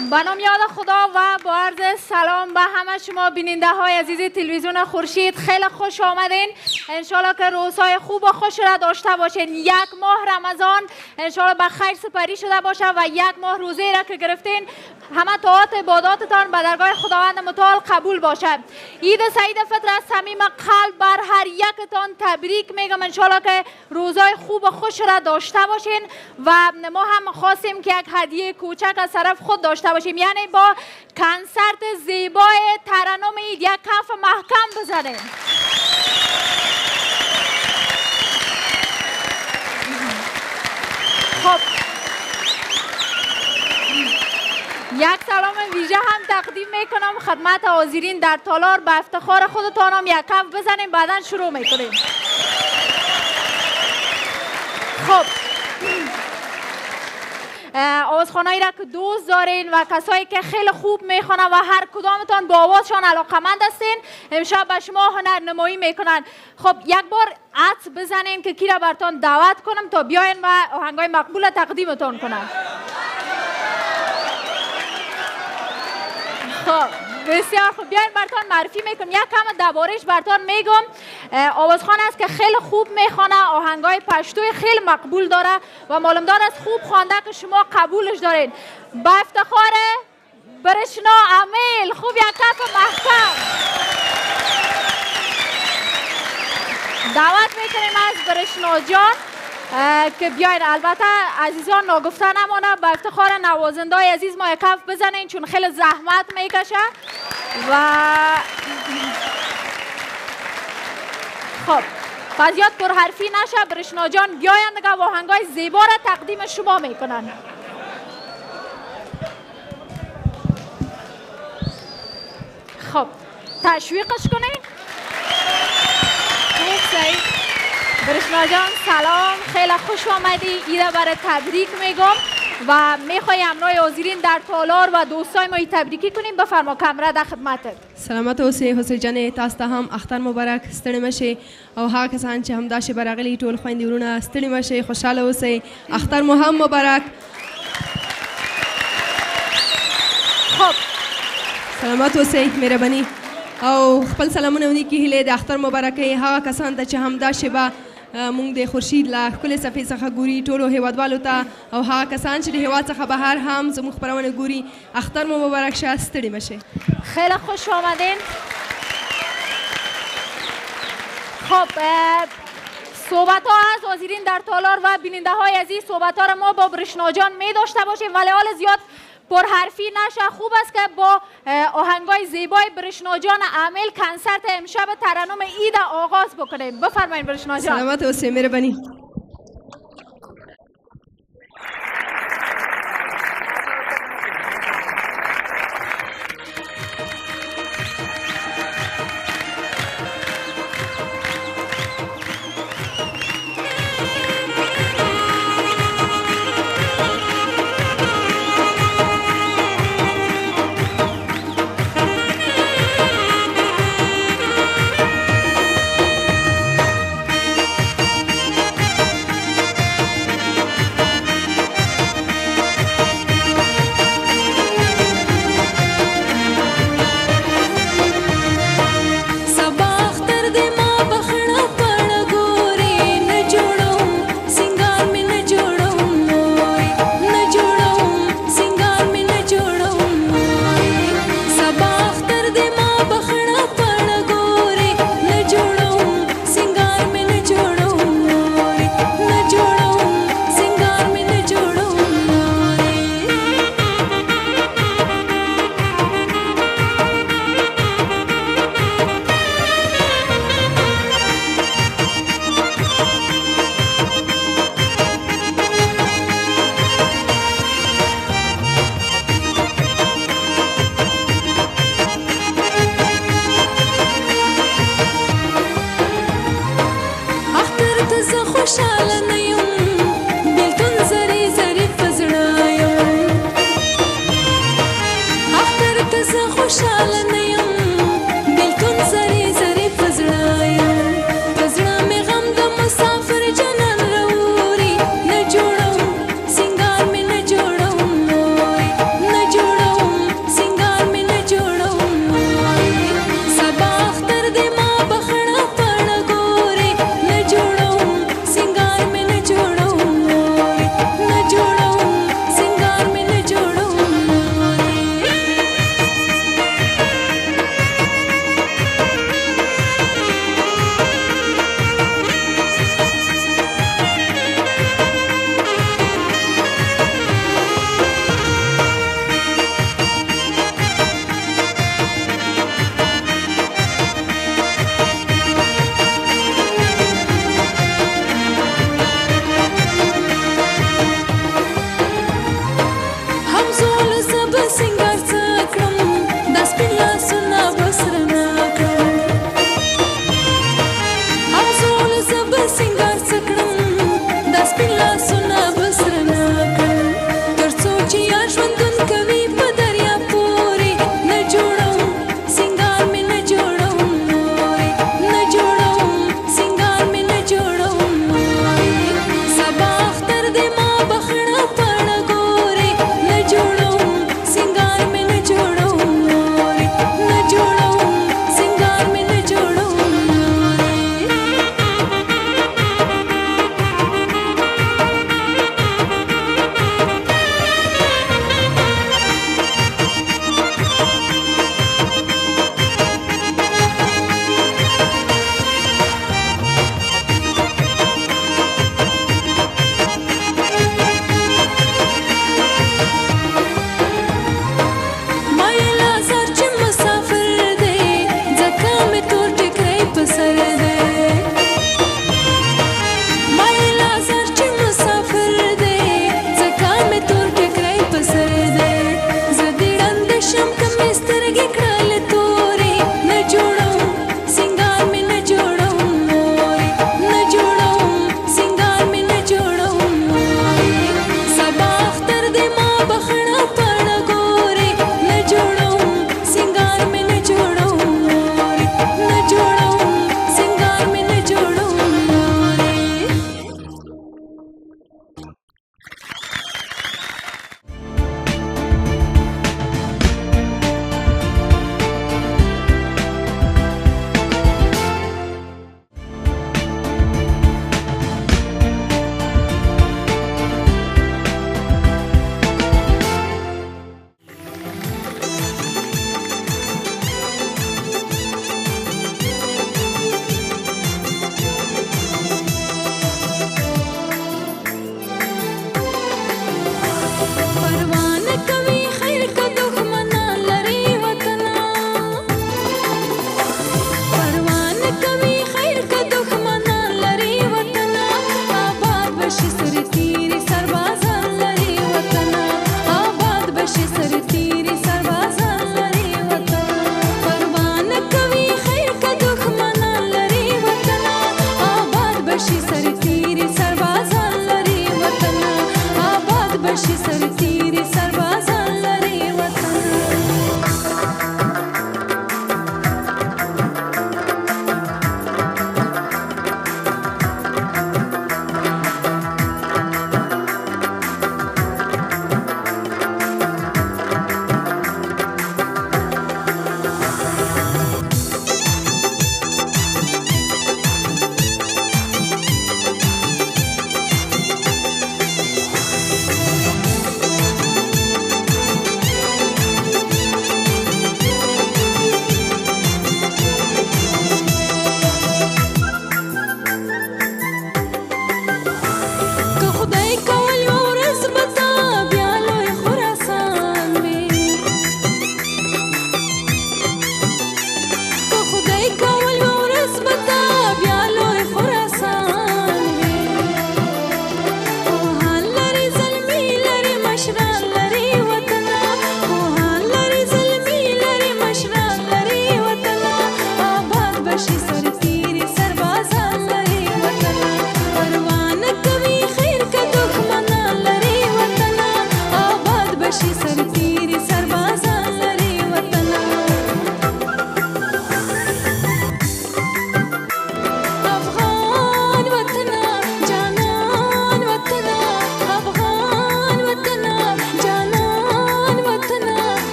به نام یاد خدا و با عرض سلام به همه شما بیننده های عزیز تلویزیون خورشید، خیلی خوش آمدین. انشالله که روزهای خوب و خوش را داشته باشین. یک ماه رمضان انشالله به خیر سپری شده باشه و یک ماه روزه را که گرفتین همه طاعات عباداتتان به درگاه خداوند متعال قبول باشه. عید سعید فطر از صمیم قلب بر هر یکتان تبریک میگم. انشالله که روزهای خوب و خوش را داشته باشین و ما هم خواستیم که یک هدیه کوچک از طرف خود داشته باشیم، یعنی با کنسرت زیبای ترنم عید یک کف محکم بزنیم. خب یک سلام ویژه هم تقدیم میکنم خدمت حاضرین در تالار. به افتخار خودتان هم یک کف بزنیم، بعدا شروع میکنیم. خب آوازخوانایی را که دوست دارین و کسایی که خیلی خوب میخوانن و هر کدامتان با آوازشان علاقمند هستین، امشب به شما هنرنمایی میکنن. خب یک بار عطر بزنین که کی را برتان دعوت کنم تا بیاین و آهنگای مقبول تقدیمتان کنم. خب بسیار خوب، بیاین برتان معرفی میکنم. یک کم درباره‌اش برتان میگم. آوازخوان است که خیلی خوب میخوانه، آهنگای پشتوی خیلی مقبول داره و معلومدار است خوب خوانده که شما قبولش دارین. با افتخار برشنا امیل، خوب یک کف محکم دعوت میکنیم از برشنا جان که بیاین. البته عزیزان ناگفته نمانه، به افتخار نوازنده های عزیز ما یک کف بزنین چون خیلی زحمت میکشه. و خب پس یاد پرحرفی نشه، برشنا جان بیاین دیگه و آهنگای زیبا را تقدیم شما میکنن. خب تشویقش کنین. خوب سعید. برشنا جان سلام، خیلی خوش آمدی. ایده برای تبریک میگم و میخوای همراه حاضرین در تالار و دوستای ما تبریکی کنیم. بفرما کمره در خدمتت. سلامت اوسئ حسین جان، تاسو ته هم اختر مبارک. ستړي مشئ او هغه کسان چې همداسې براغلي ټول خویندې ورونه ستړي مشئ، خوشحاله اوسئ. اختر مو هم مبارک. خب سلامت اوسئ، مهرباني او خپل سلامونه ونیکي هیلې د اختر مبارکۍ هغه کسان ته چې همداسې به مونږ د خورشید له ښکلې صفحې څخه ګوري، ټولو هیوادوالو ته او هغه کسان چې د هیواد څخه بهر هم زموږ خپرونه ګوري، اختر مو مبارک شه، ستړي مشئ. خیلی خوش آمدین. خب صحبت ها از حاضرین در تالار و بیننده های عزیز، صحبت ها را ما با برشنا جان می داشته باشیم ولی حال زیاد پرحرفی نشه. خوب است که با آهنگای زیبای برشنا جان امیل کنسرت امشب ترنم عید آغاز بکنیم. بفرمایید برشنا جان. سلامت اوسئ، مهرباني.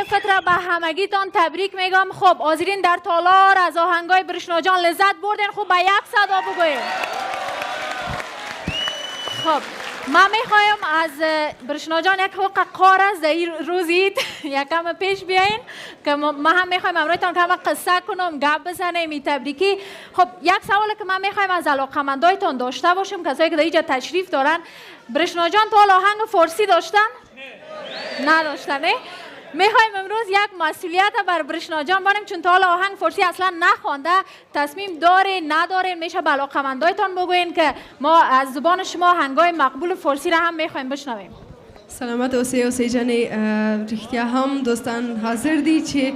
فطر به همگیتان تبریک میگم. خب حاضرین در تالار از آهنگای برشنا جان لذت بردین. خب به یک صدا بگویم. خب من میخوایم از برشنا جان یک حقوق قار است در این روزید یکم پیش بیاین که ما هم میخوایم امرویتان که همه قصه کنم گپ بزنیم این تبریکی. خب یک سوالی که من میخوایم از علاقمندایتان داشته باشیم کسایی که در اینجا تشریف دارن. برشنا جان تا آهنگ فارسی داشتن؟ نداشتن. میخوایم امروز یک مسئولیت بر برشنا جان باریم چون تا حالا آهنگ فارسی اصلا نخوانده. تصمیم داره نداره میشه به علاقمندایتان بگوین که ما از زبان شما آهنگای مقبول فارسی را هم میخوایم بشنویم. سلامت اوسه جان. رښتیا هم دوستان حاضر دي چې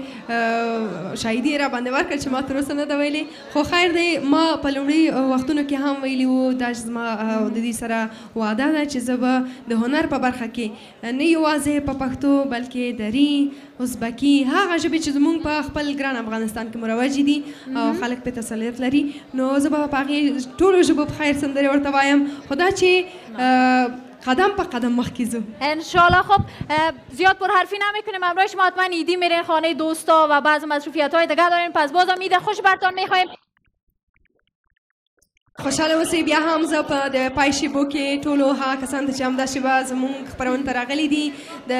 شاهدي را باندې ورکړه چې ما تر اوسه نه ده ویلې، خو خیر دی ما په لومړي وختونو کې هم ویلي وو دا چې زما د دې سره وعده ده چې زه به د هنر په برخه کې نه یوازې په پښتو بلکې دري ازبکي هغه ژبې چې زموږ په خپل ګران افغانستان کې مروجې دي او خلک پې تسلط لري نو زه به په هغې ټولو ژبو په خیر سندرې ورته وایم، خو دا چې قدم په قدم مخکې ځو انشالله. خب زیاد پرحرفی نمیکنیم. امروز شما حتما ایدی میرین خانه دوستا و بعض مصروفیت های دیگه دارین، پس بازم ایده خوش برتان میخوایم. خوشحاله اوسئ. بیا هم زه په د پای شیبو کې ټولو هغه کسان ته چې همدا شیبه زموږ خپرونې ته راغلي دي د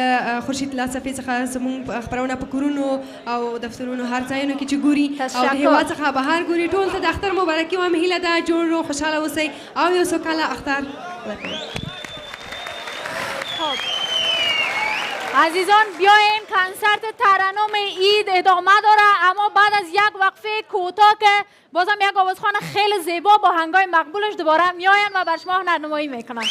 خورشید له صفحې څخه زموږ خپرونه په کورونو او دفترونو هر ځایونو کې چې ګوري او د هېواد څخه بهر ګوري ټول ته د اختر مبارکي وایم. هیله ده جوړ رو خوشحاله اوسئ او یو سوکاله اختر. خب عزیزان بیاین کنسرت ترنم عید ادامه داره اما بعد از یک وقفه کوتاه که بازم یک آوازخوان خیلی زیبا با آهنگای مقبولش دوباره میاین و بر شما هنرنمایی میکنن.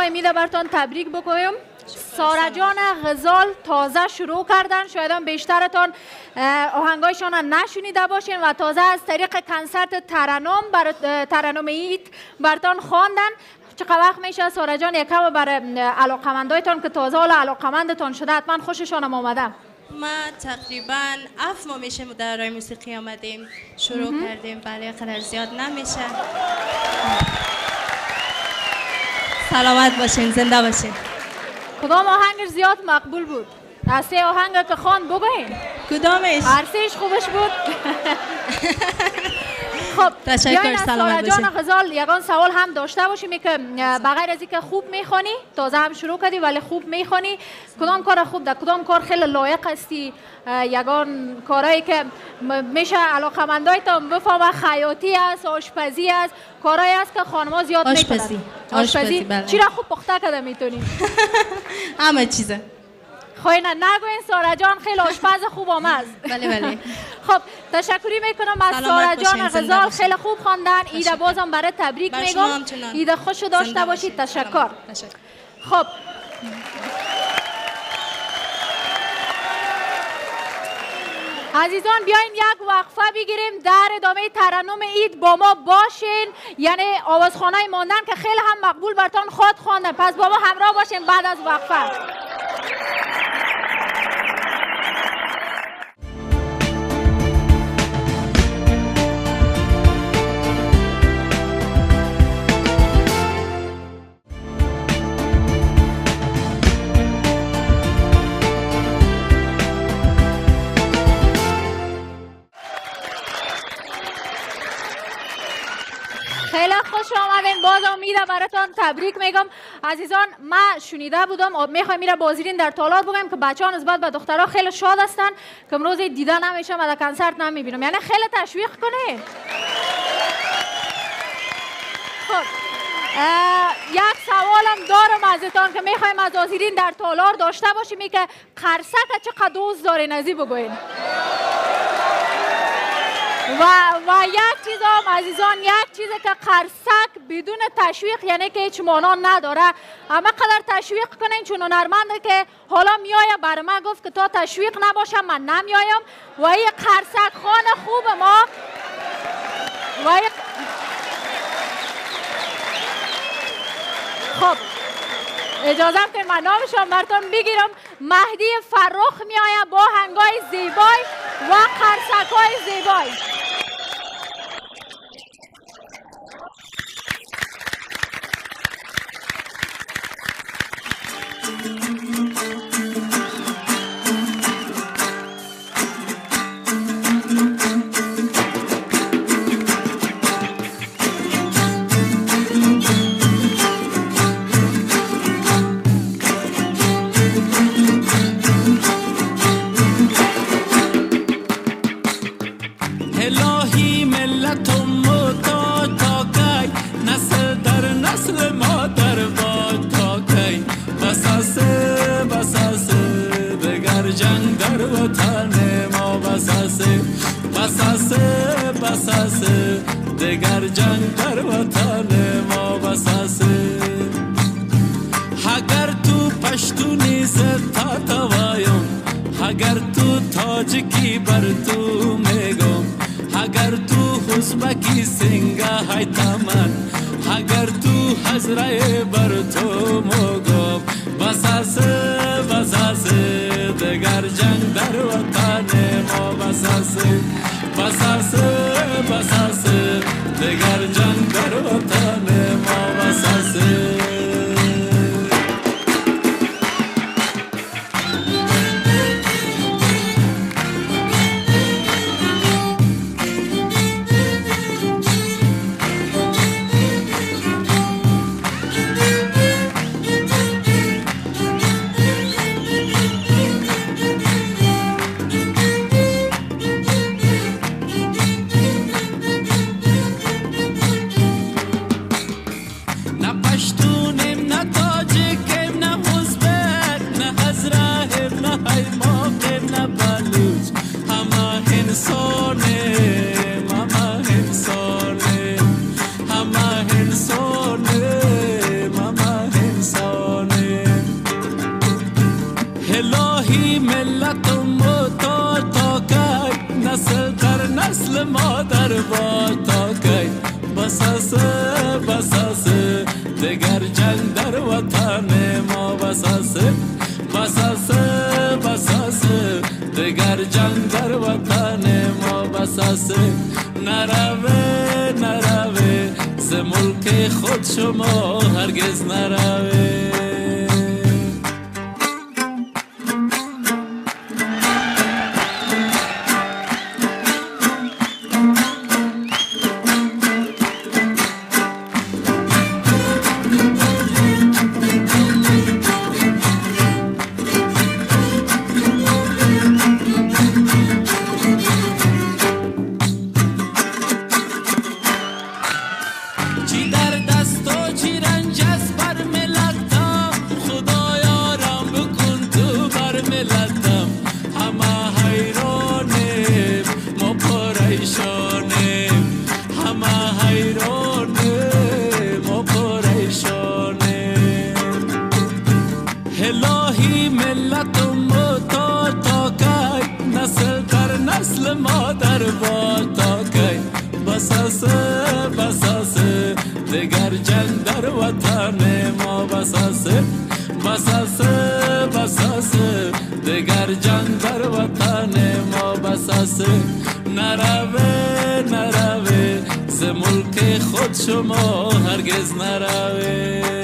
میخوایم میده براتون تبریک بگویم. سارا جان غزال تازه شروع کردن، شاید هم بیشترتون آهنگایشان نشنیده باشین و تازه از طریق کنسرت ترنم عید براتون خواندن. چقدر وقت میشه سارا جان یکم برای علاقمندایتون که تازه حالا علاقمندتون شده حتما خوششان هم آمده؟ ما تقریبا 7 ماه میشه در راه موسیقی آمدیم، شروع کردیم، برای قدر زیاد نمیشه. سلامت باشین، زنده باشین. کدام آهنگش زیاد مقبول بود؟ از 3 آهنگ که خواند بگوین. کدامش؟ هر سه‌اش خوبش بود. خب تشکر، سلامت باشین. جان غزال یگان سوال هم داشته باشیم که بغیر از اینکه خوب میخونی، تازه هم شروع کردی ولی خوب میخونی، کدام کار خوب ده، کدام کار خیلی لایق هستی؟ یگان کارهایی که میشه علاقمندایتون بفهمه خیاطی است، آشپزی است، کارهایی است که خانم‌ها زیاد میکنن. آشپزی بله. چی را خوب پخته کرده میتونی؟ همه چیزه. خواهی نگوین سارا جان خیلی آشپز خوب آمد. بله. خب تشکری میکنم از سارا جان غزال، خیلی خوب خواندن. ایده بازم برای تبریک میگم. ایده خوش داشته باشید. تشکر. خب عزیزان بیاین یک وقفه بگیریم، در ادامه ترنم عید با ما باشین. یعنی آوازخوانای ماندن که خیلی هم مقبول براتون خواندن، پس با ما همراه باشین بعد از وقفه. خیلی خوش آمدین. باز میره براتون تبریک میگم. عزیزان ما شنیده بودم میخوایم میره بازیرین در تالار بگم که بچه‌ها نسبت به دخترها خیلی شاد هستن که امروز دیده نمیشه و در کنسرت نمیبینم، یعنی خیلی تشویق کنین. خب یک سوالم دارم ازتان که میخوایم از حاضرین در تالار داشته باشیم، که قرصک چقدر دوست دارین ازی بگوین. و یک چیز هم عزیزان، یک چیزی که قرصک بدون تشویق یعنی که هیچ مانا نداره، اما قدر تشویق کنین چون هنرمنده که حالا میایه بر من گفت که تا تشویق نباشم من نمیایم و این قرصک خان خوب ما و خب اجازه بدین من نامشون براتون بگیرم. مهدی فرخ میایه با آهنگای زیبای و قرصکای زیبای. بساسه دگر جنگ در وطن ما بساسه. اگر تو پشتونی زد تا توایم، اگر تو تاجکی بر تو میگم، اگر تو حسبکی سنگه های تمن، اگر تو حضره بر تو مگم. بساسه بساسه دگر جنگ در وطن ما بساسه. بساسه بساسه دگر جنگ در وطن ما بساسه. So ملت و محتاج تا کی، نسل در نسل مادر با تا کی. بساسه بساسه دگر جنگ در وطن ما، بساسه بساسه بساسه دگر جنگ در وطن ما، بساسه نروه نروه ز ملک خود شما هرگز نروه. الهی ملت و محتاج تا کی، نسل در نسل مادر با تا کی. بساسه بساسه دگر جنگ در وطن ما، بساسه بساسه بساسه دگر جنگ در وطن ما، بساسه نروه نروه ز ملک خود شما هرگز نروه.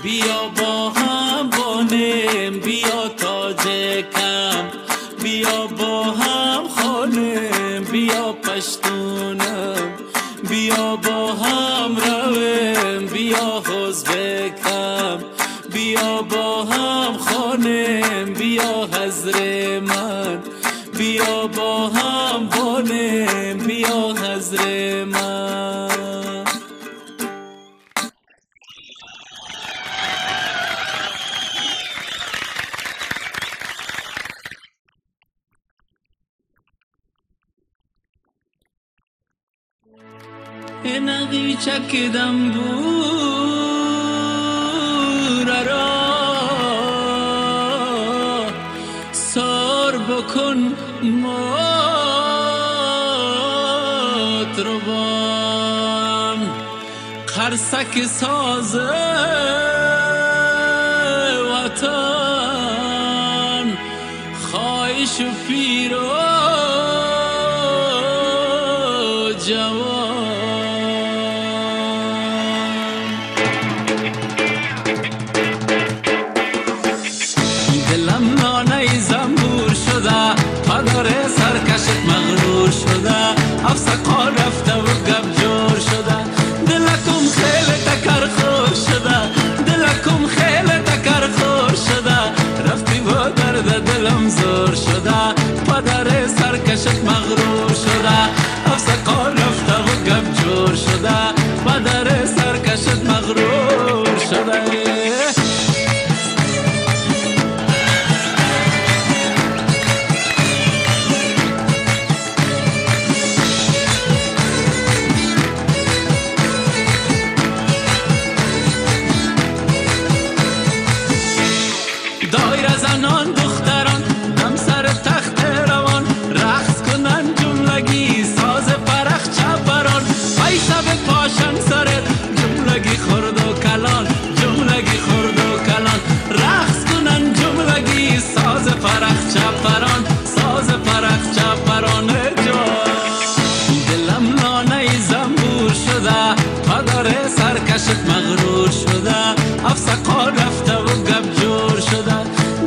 بیا با هم بانیم بیا تاج کم، بیا با هم خانیم بیا پشتونم، بیا با هم رویم بیا حزب کم، بیا با هم خانیم بیا حضر من، بیا با هم بانیم بیا حضر من. نقی چکیدم بور را سار بکن مات رو بان قرصک ساز وطن خواهش و پیر و جوان. پدر سرکشت مغرور شده، افسقا رفته و گب جور شده، دلکم خیلی تکر خور شده، دلکم خیلی تکر خور شده، رفتی با درد دلم زور شده، پدر سرکشت مغرور شده، افسقا رفته و گب جور شده، پدر سرکشت مغرور شده. زنان دختران دم سر تخت روان، رقص کنن جملگی ساز فرخ چپران، پیسه به پاشن سر جملگی خرد و کلان، جملگی خرد و کلان، رقص کنن جملگی ساز فرخ چپران، ساز فرخ چپران جان. دلم لانه زنبور شده، پدر سرکشت مغرور شده، افسقا رفته و گب جور شده،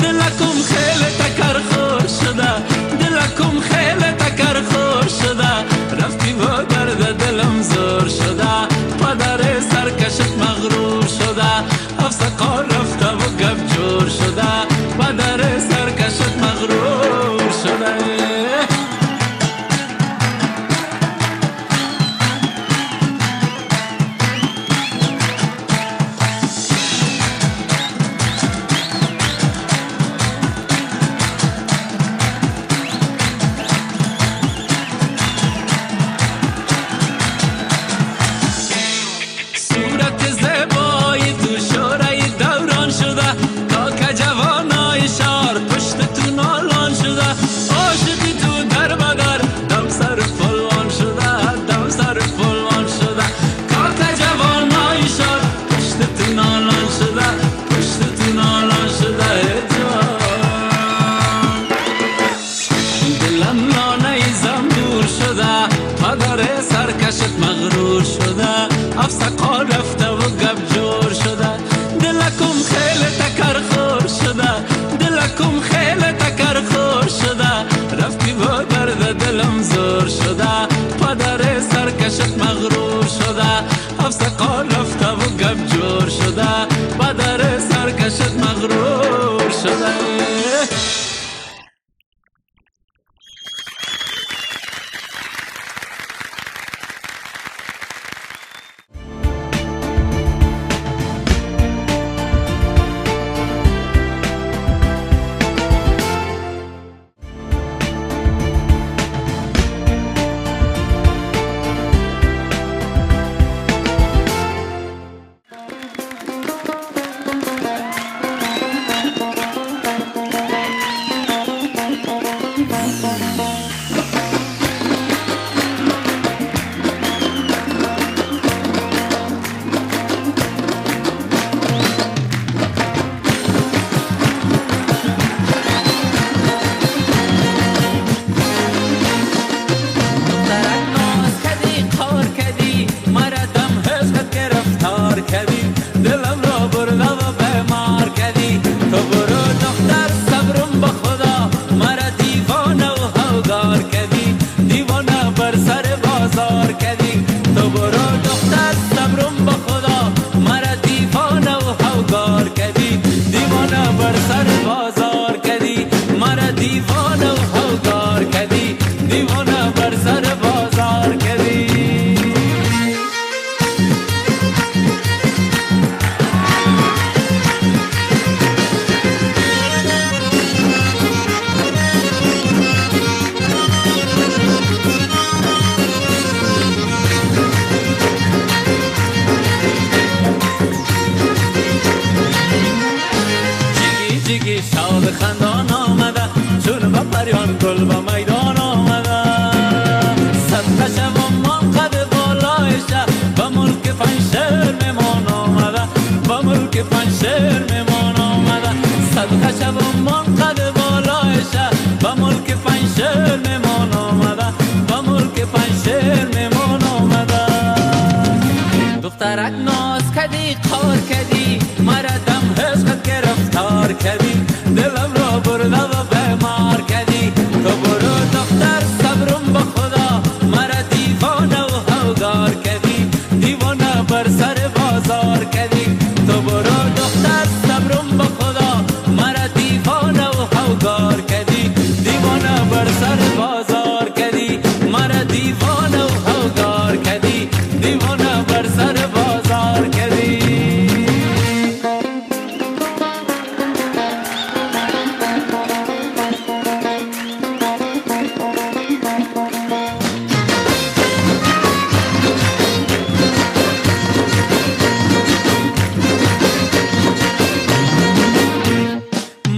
دلکم خیلی تکر خور شده، دلکم خیلی تکر خور شده، رفتی با درد دلم زور شده، پدر سرکشت مغرور شده، افسقا رفته و گب جور شده، پدر سرکشت مغرور شده. دلکم خیلی تکر خور شده دلکم خیلی تکر خور شده رفتی با درد دلم زور شده پدر سرکشت مغرور شده افسقال رفته و گب جور شده پدر سرکشت مغرور شده دخترک ناز کدی قار کدی مردم عشقت گرفتار کدی دلم را برده و بیمار کدی تو برو دختر صبرم به خدا مرا دیوانه و هوگار کدی دیوانه بر سر بازار کدی تو برو دختر صبرم به خدا مرا دیوانه و هوگار کدی دیوانه بر سر بازار کدی مرا دیوانه و هوگار کدی دیوانه بر سر بازار کدی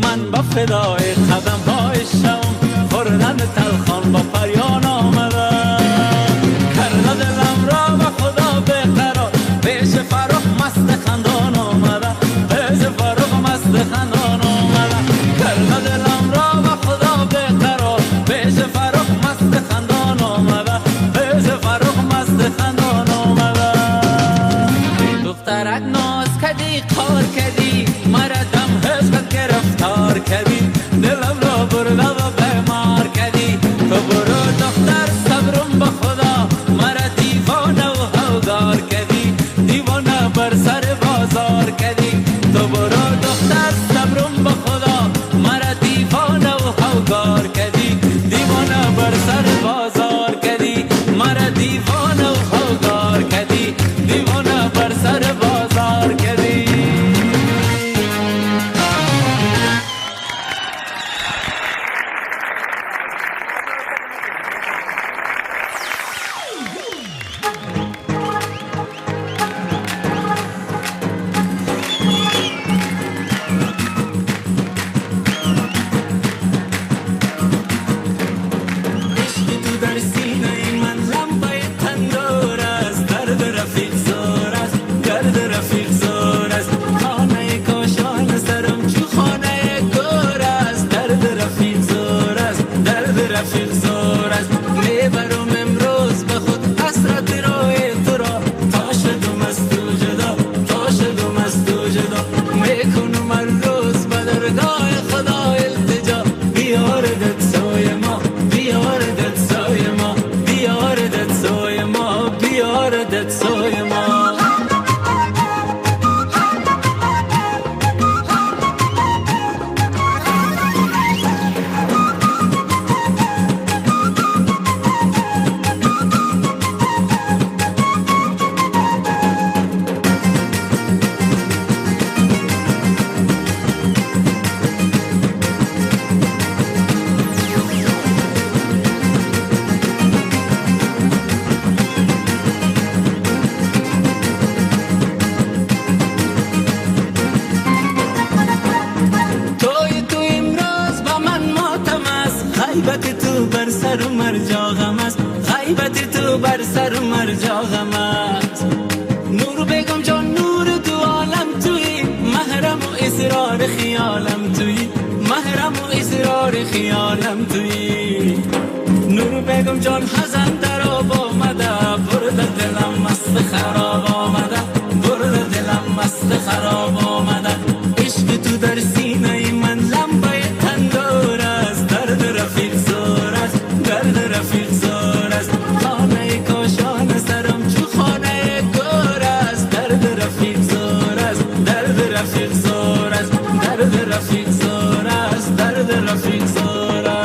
من با فدای قدم های شم خوردن تلخان با پریان آمدم کرده دلم را با خدا بقرار پیش فرخ مست خندان آمدم پیش فرخ مست خندان آمدم کرده دلم را با خدا بقرار پیش فرخ مست خندان آمدم پیش فرخ مست خندان آمدم دخترک ناز کدی قار کدی مردم عشقت گرفتار کدی دلم را برده و بیمار کدی تو برو دختر صبرم به خدا مرا دیوانه و هوگار کدی دیوانه بر سر بازار کدی تو برو دختر صبرم به خدا مرا دیوانه و هوگار کدی دیوانه بر سر بازار کدی مرا دیوانه و هوگار کدی دیوانه بر سر بازار کدی غیبت تو بر سر و مرجاغم است، غیبت تو بر سر و مرجاغم است. نور بیگم جان نور دو عالم توی، محرم و اسرار خیالم توی، محرم و اسرار خیالم توی. نور بیگم جان حزن در آب آمده، برد دلم مست خراب آمده، برد دلم مست خراب آمده. عشق تو در سینه من لمبه تندور است، درد رفیق زور است، درد رفیق زور است. خانه کاشان سرم چو خانه گور است، درد رفیق زور است، درد رفیق زور است، درد رفیق زور است، درد رفیق زور است.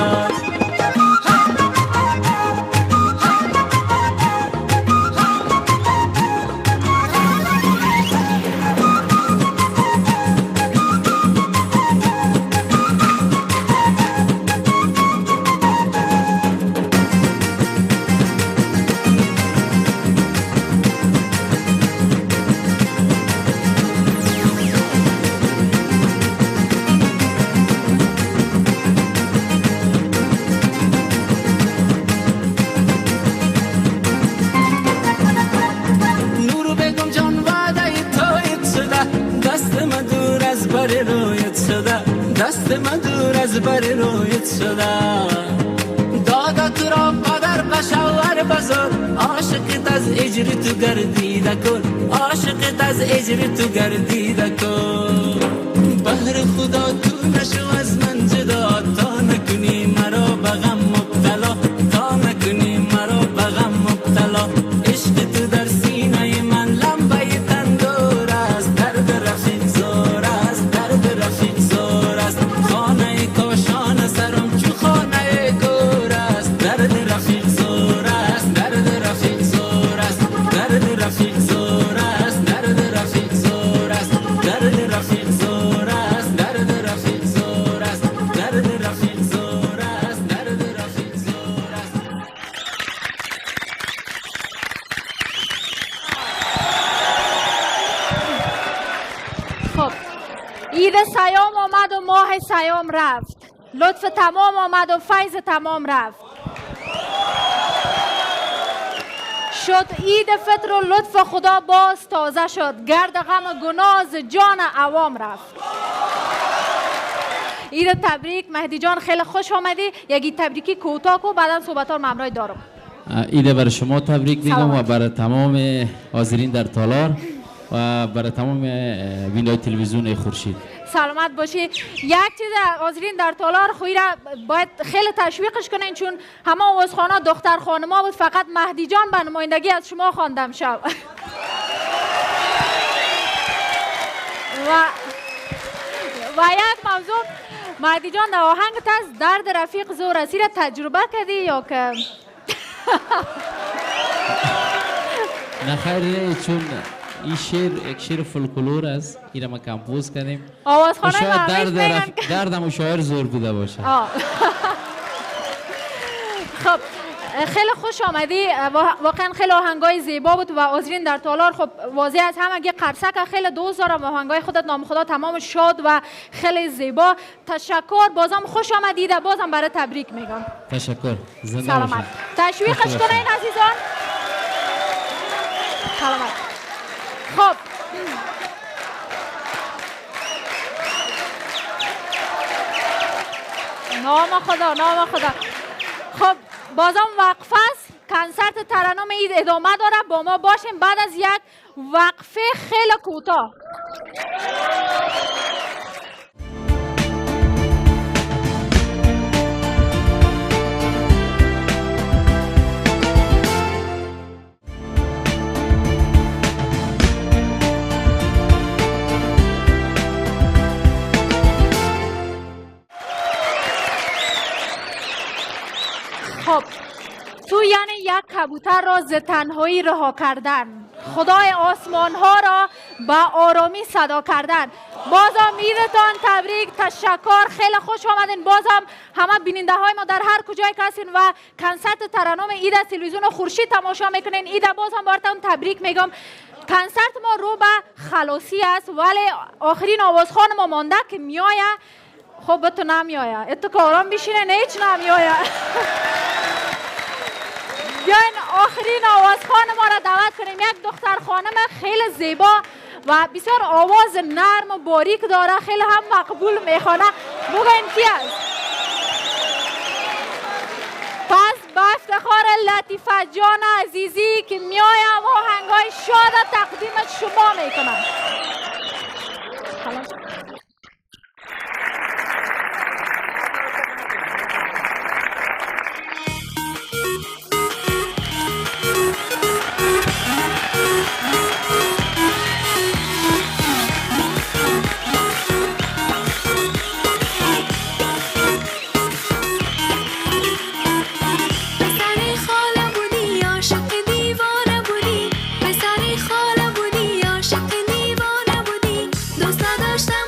دست من دور از بر رویت شده، دادت را قدر قشور بزار، عاشقت از اجر تو گردیده کن، عاشقت از اجر تو گردیده کن. بهر خدا تو نشو از من جدا، تا نکنی مرا بغم مبتلا، تا نکنی مرا بغم مبتلا. عشق تو در سینه من لمبه تندور است، درد رفیق زور است، درد رفیق زور است. خانه کاشان سرم چو خانه گور است، درد رفیق زور است، درد رفیق زور است، درد رفیق زور است، درد رفیق زور است، درد رفیق زور است، درد رفیق زور است، درد رفیق زور است، درد رفیق زور است. خب عید سیام آمد و ماه سیام رفت، لطف تمام آمد و فیض تمام رفت. شد عید فطر و لطف خدا باز تازه شد، گرد غم گناه ز جان عوام رفت. عید تبریک. مهدی جان خیلی خوش آمدی. یکی تبریکی کوتاه کو، بعدا صحبت ها ممرای دارم. عید برای شما تبریک میگم و برای تمام حاضرین در تالار و برای تمام بینای تلویزیون خورشید. سلامت باشی. یک چیز حاضرین در تالار خویی را باید خیلی تشویقش کنین، چون همه عوضخانه دختر خانما بود، فقط مهدی جان به نمایندگی از شما خواندم شب. و یک موضوع، مهدی جان در آهنگت از درد رفیق زور است، را تجربه کردی یا که؟ نه خیلی، چون این شعر یک شعر فولکلور است، این را ما کمپوز کردیم. آوازخانه شاید دردم و شاعر زور بوده باشه. خب خیلی خوش آمدی. واقعا خیلی آهنگای زیبا بود و حاضرین در تالار خب واضح از همه قرصک خیلی دوست دارم. آهنگای خودت نام خدا تمام شاد و خیلی زیبا. تشکر. بازم خوش آمدید. بازم برای تبریک میگم. تشکر. زنده سلامت. باشید. تشویقش کنین عزیزان. سلامت. خب نام خدا، نام خدا. خب بازم وقفه است. کنسرت ترنم عید ادامه داره. با ما باشیم بعد از یک وقفه خیلی کوتاه. خب تو یعنی یک کبوتر را ز تنهایی رها کردن، خدای آسمان ها را به آرامی صدا کردن. بازم عیدتان تبریک. تشکر. خیلی خوش آمدین. بازم همه بیننده های ما در هر کجای که هستین و کنسرت ترنم عید از تلویزیون خورشید تماشا میکنین. عید بازم براتون تبریک میگم. کنسرت ما رو به خلاصی است، ولی آخرین آوازخوان ما مانده که میایه خب به تو نمیایه اتو که آرام بشینه نه هیچ نمیایه. بیاین آخرین آوازخوان ما را دعوت کنیم. یک دختر خانم خیلی زیبا و بسیار آواز نرم و باریک داره، خیلی هم مقبول میخوانه. بگوین کی است؟ پس با افتخار لطیفه جان عزیزی که میایم و آهنگای شاد تقدیم شما میکنم. دوست داشتم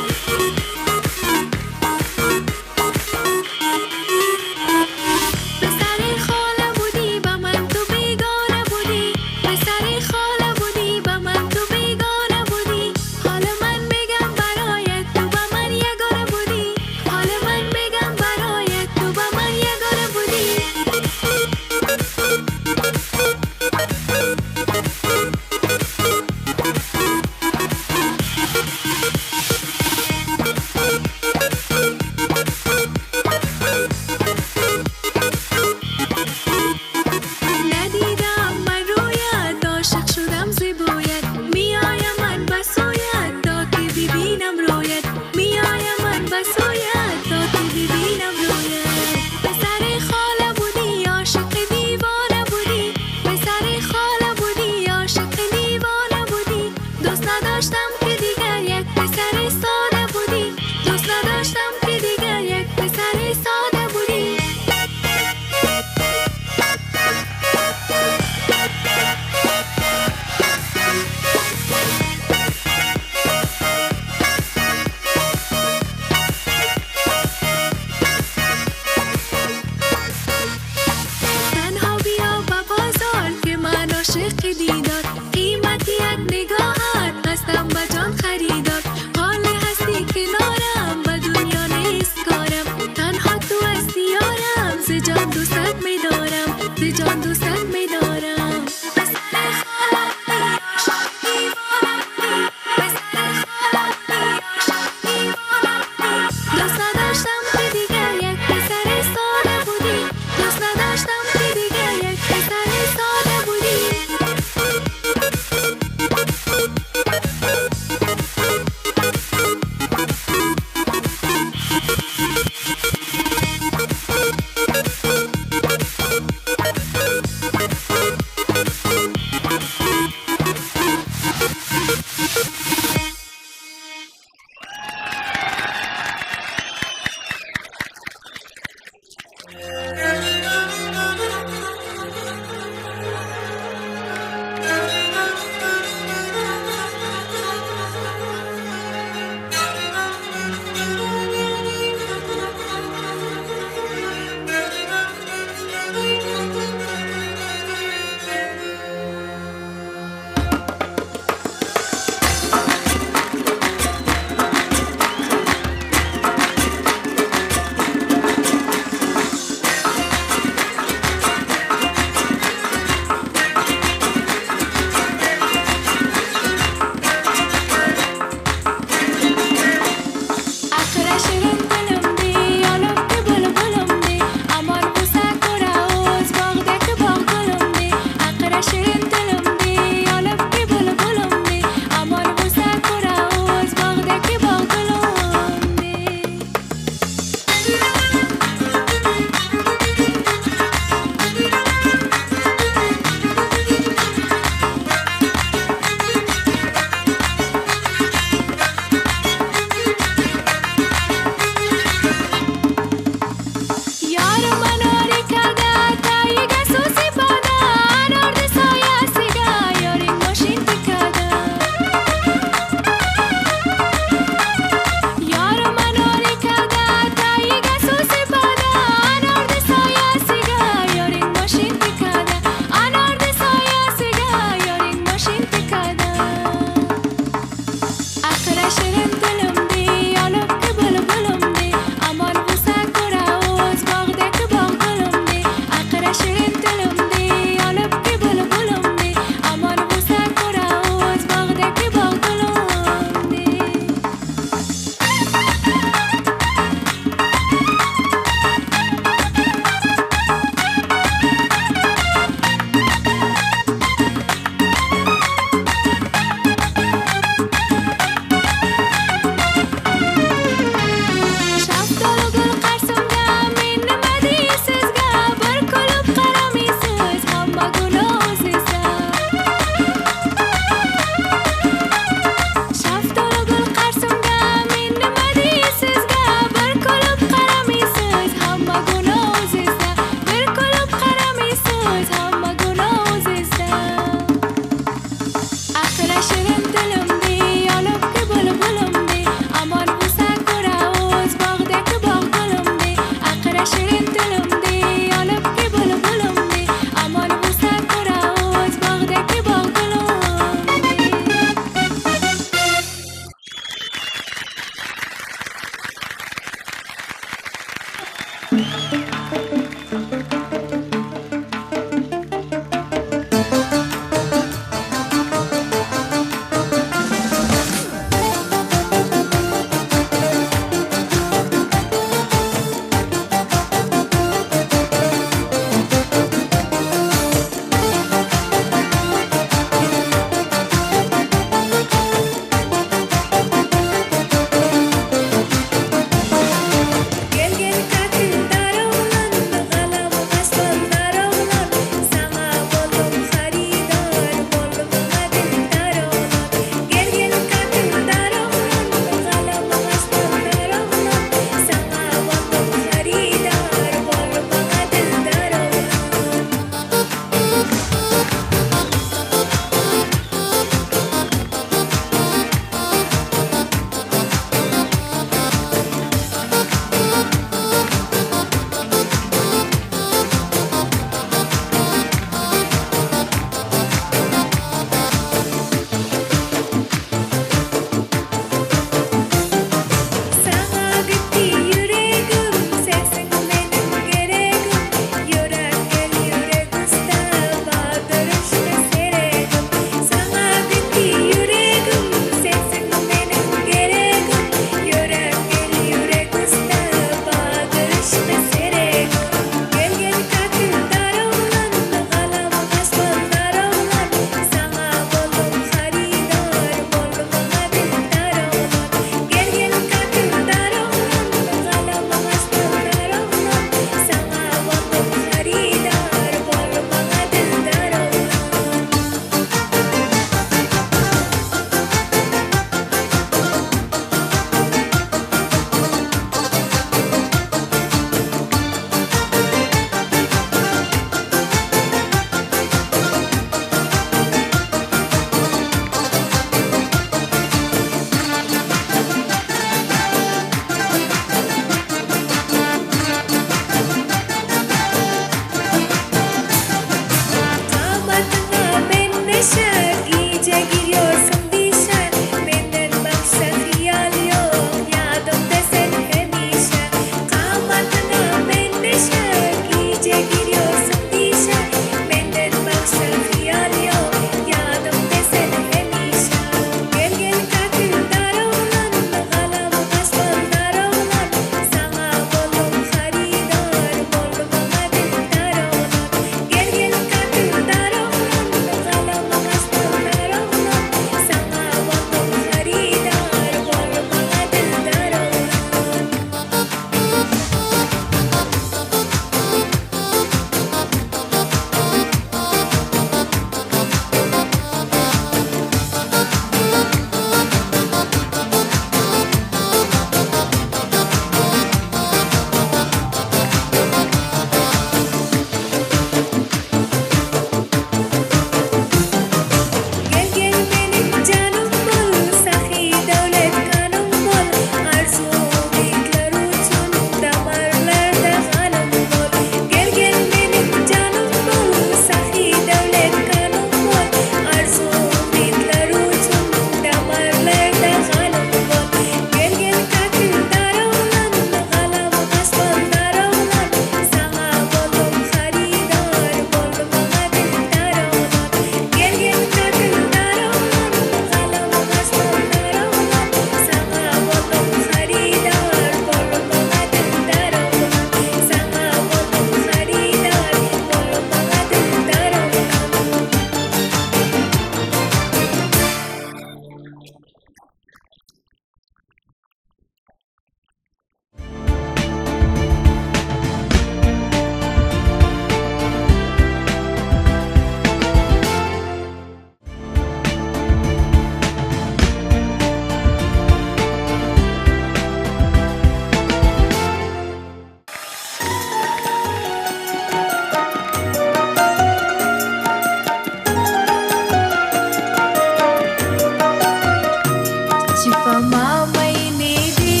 چې په ما مینې دي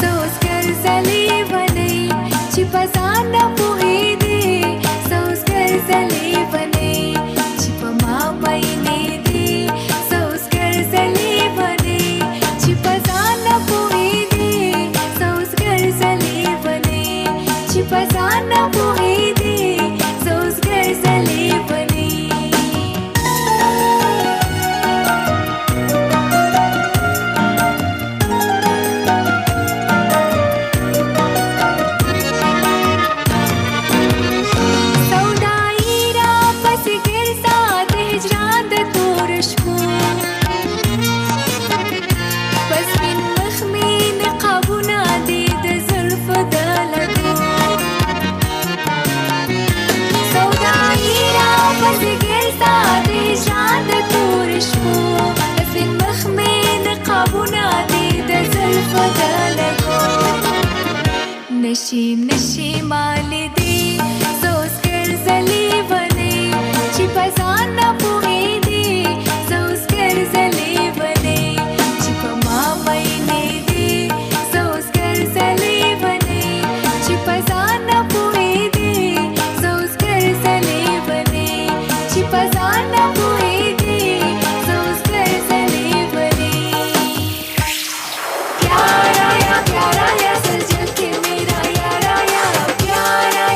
سوزګر زلې ونې چې په ځان نه پوهېدې سوزګر زلې ونې چې په ما مینې دي سوزګر زلې ونې چې په ځان نه پوهېدې سوزګر زلې ونې چې په ځان نه پوهېدې سوزګر زلې ونې نشیم نشیم آلی دی سوزګر زلې ونې چې په ځان نه پوهېدې سوزګر زلې ونې چې په ما مینې دي سوزګر زلې ونې چې په ځان نه پوهېدې سوزګر زلې ونې چې په ځان نه پوهېدې سوزګر زلې ونې प्यारा या सजल के मेरा यारा या प्यारा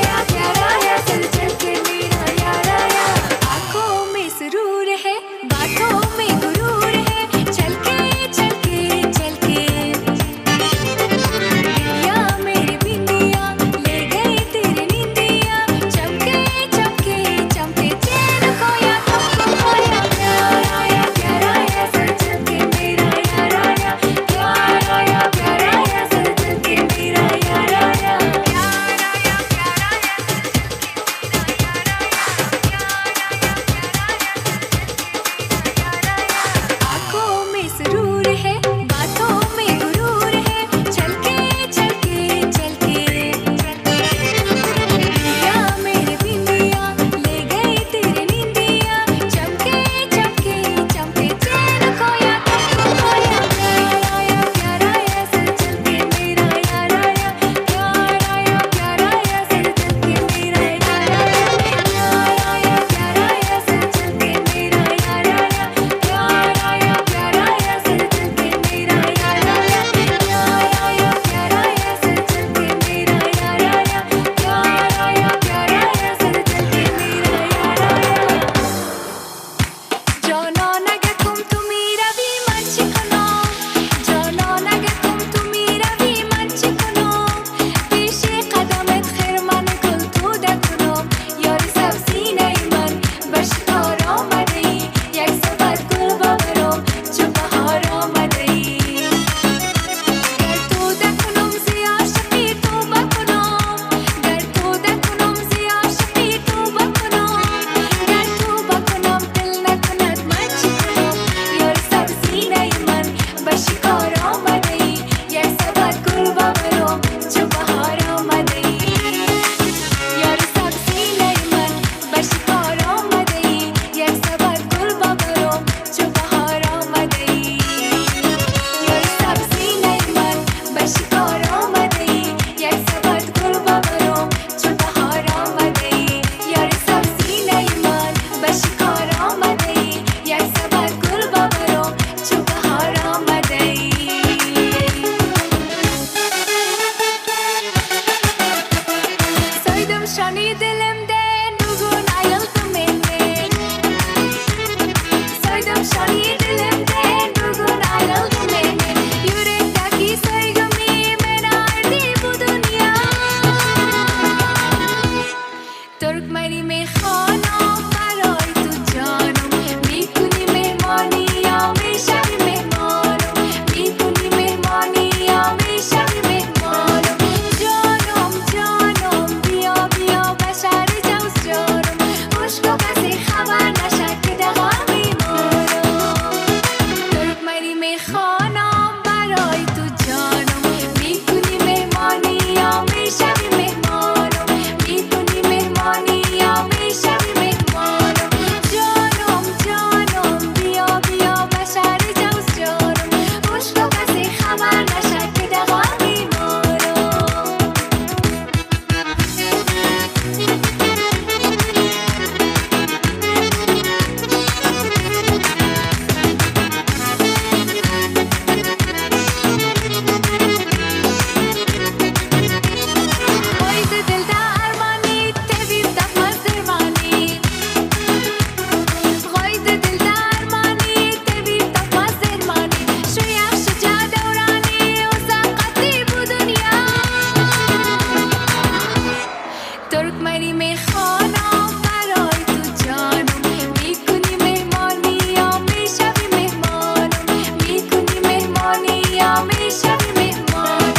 میشوی مهمان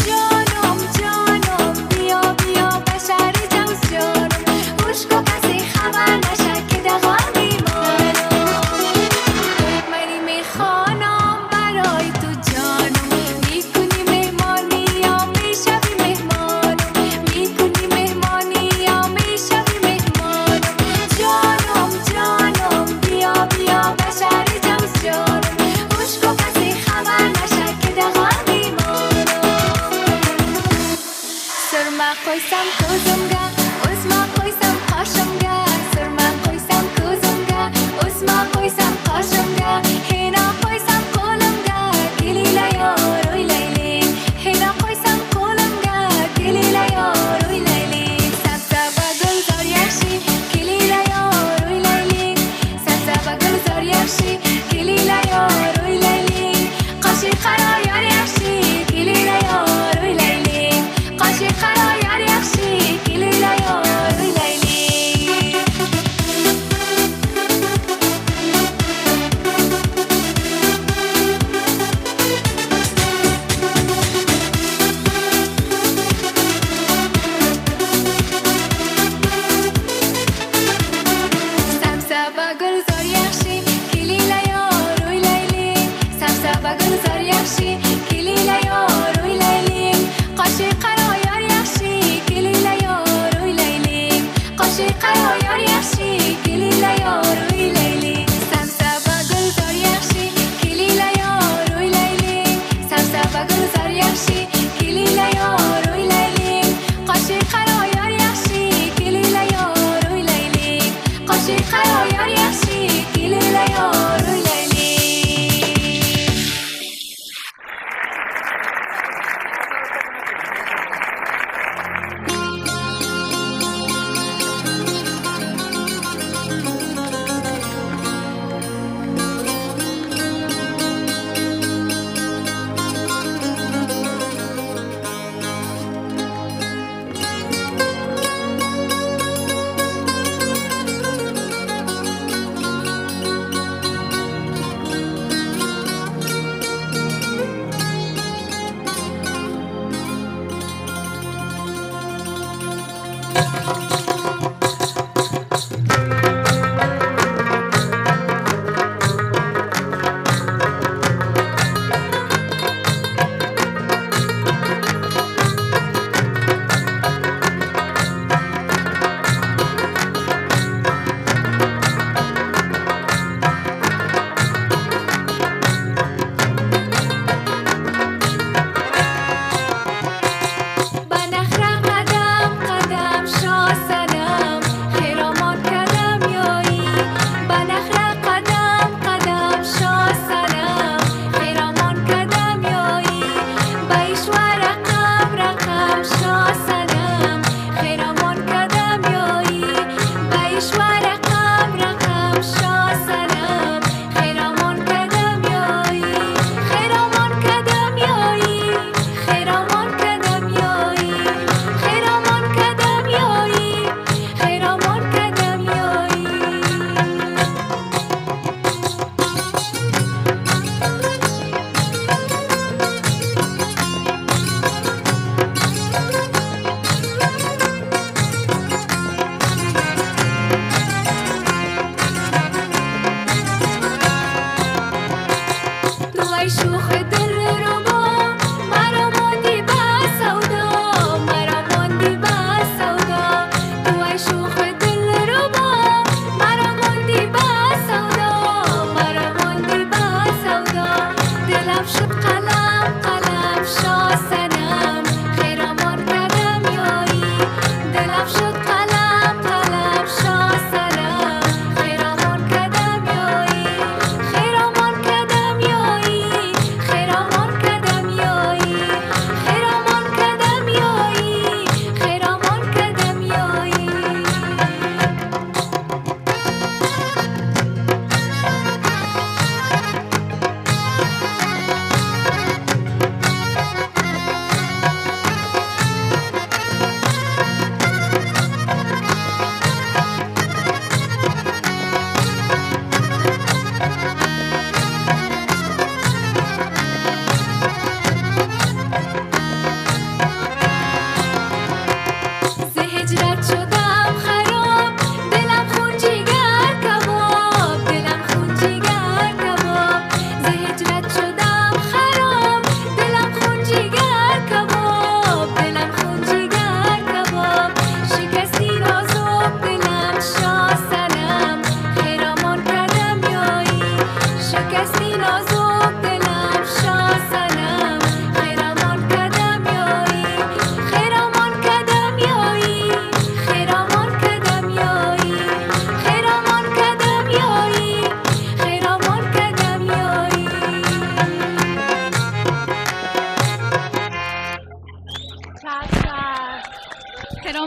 جانم جانم بیا بیا بشر جوز جانم خوشگو کسی خبر نشه که دقا میمانم منی میخوانم برای تو جانم میکنی مهمانی یا میشوی مهمانم میکنی مهمانی یا میشوی مهمانم جانم جانم بیا بیا بشر جوز جانم خوشگو کسی خبر نشه که دقا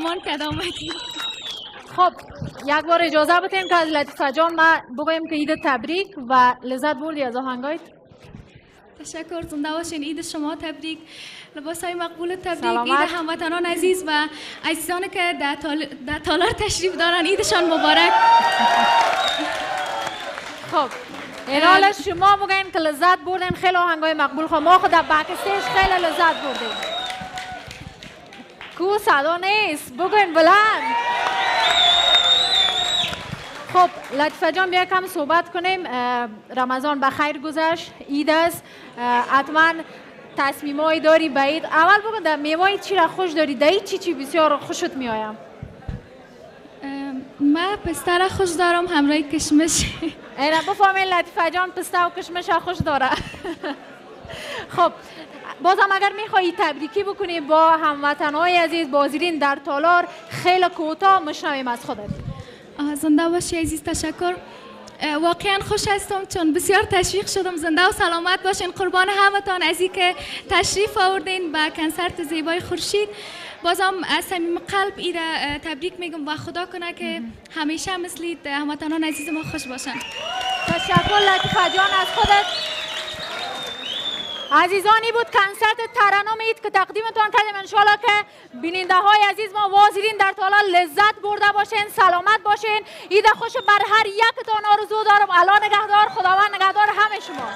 مامان کد آمدید. خب یک بار اجازه بدین که از لطیفه جان ما بگویم که عید تبریک و لذت بردی از آهنگایت. تشکر، زنده باشین. عید شما تبریک، لباسای مقبول تبریک، سلامت. عید هموطنان عزیز و عزیزانی که در تالار تشریف دارن، عیدشان مبارک. خب این حال شما بگین که لذت بردین خیلی آهنگای مقبول. خب ما خود در بک استیج خیلی لذت بردیم. کو صدا نیست، بگین بلند. خب لطفا جان بیا کم صحبت کنیم. رمضان بخیر گذشت، عید است، حتما تصمیمایی داری به عید. اول بگو در میوه چی را خوش داری؟ در چی بسیار خوشت میآیم؟ من پسته را خوش دارم همراه کشمش. اینا بفهمین لطیفه جان پسته و کشمش را خوش داره. خب بازم اگر میخوایی تبریکی بکنی با هموطنهای عزیز بازیرین در تالار، خیلی کوتاه مشنویم از خودت. زنده باشی عزیز، تشکر. واقعا خوش هستم چون بسیار تشویق شدم. زنده و سلامت باشین. قربان همتان از اینکه تشریف آوردین به کنسرت زیبای خورشید. بازم از صمیم قلب عید تبریک میگم و خدا کنه که همیشه مثل هموطنان عزیز ما خوش باشن. تشکر لطیفه جان از خودت. عزیزانی بود کنسرت ترنم عید که تقدیمتان کردیم. انشالله که بیننده های عزیز ما وازیرین در تالار لذت برده باشین، سلامت باشین. عید خوش بر هر یکتان آرزو دارم. الله نگهدار، خداوند نگهدار همه شما.